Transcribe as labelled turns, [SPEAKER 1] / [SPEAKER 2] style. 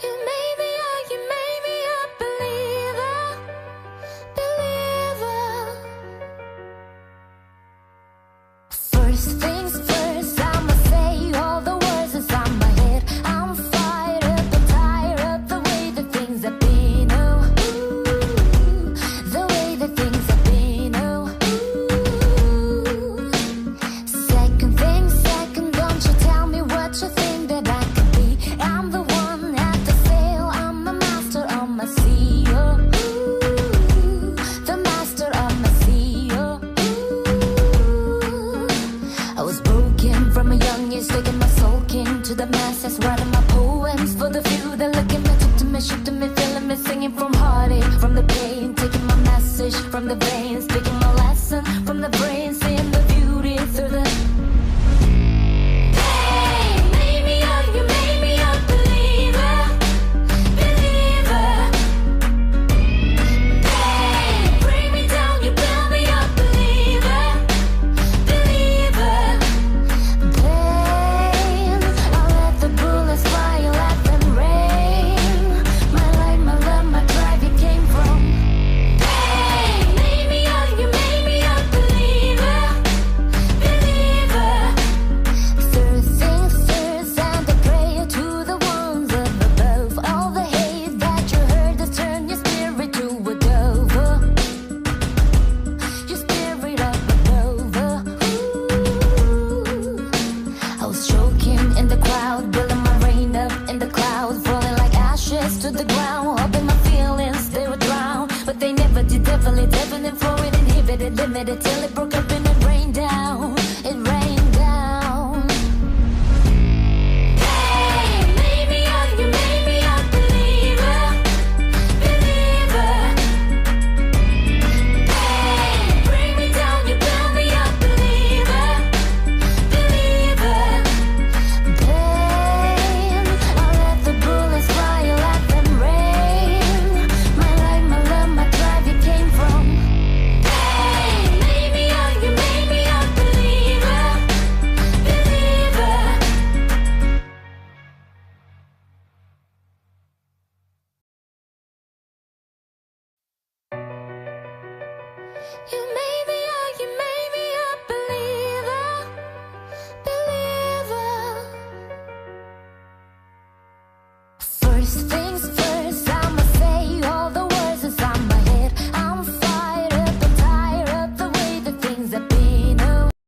[SPEAKER 1] You made me a believer, believer. First things first, I'ma say all the words inside my head. I'm fired up and tired of the way that things have been. Oh, ooh, the way that things have been. Oh, ooh. Second thing second, don't you tell me what you think that I could be. I'm the one at the sail, I'm the master of my sea. Oh, ooh, the master of my sea. Oh, ooh. I was broken from a young age, taking my soul king to the masses, writing my poems for the few that look at me, took to me, shook to me, feeling me, singing from heartache, from the pain, taking my message from the veins, speaking my lesson from the brain, seeing the beauty through the pain. You made me a believer, believer. Pain, bring me down, you build me a believer, believer. Pain, I let the bullets fly, you let them rain. My life, my love, my drive, you came from pain. You made me a believer, believer. Third things first, and I pray to the ones up above. All the hate that you heard has turned your spirit to a dove. Your spirit up above. Ooh. I was choking in the crowd, building my rain up in the clouds, falling like ashes to the ground, hoping my feelings they would drown, but they never did. Definitely flowing, inhibited, limited till it broke up.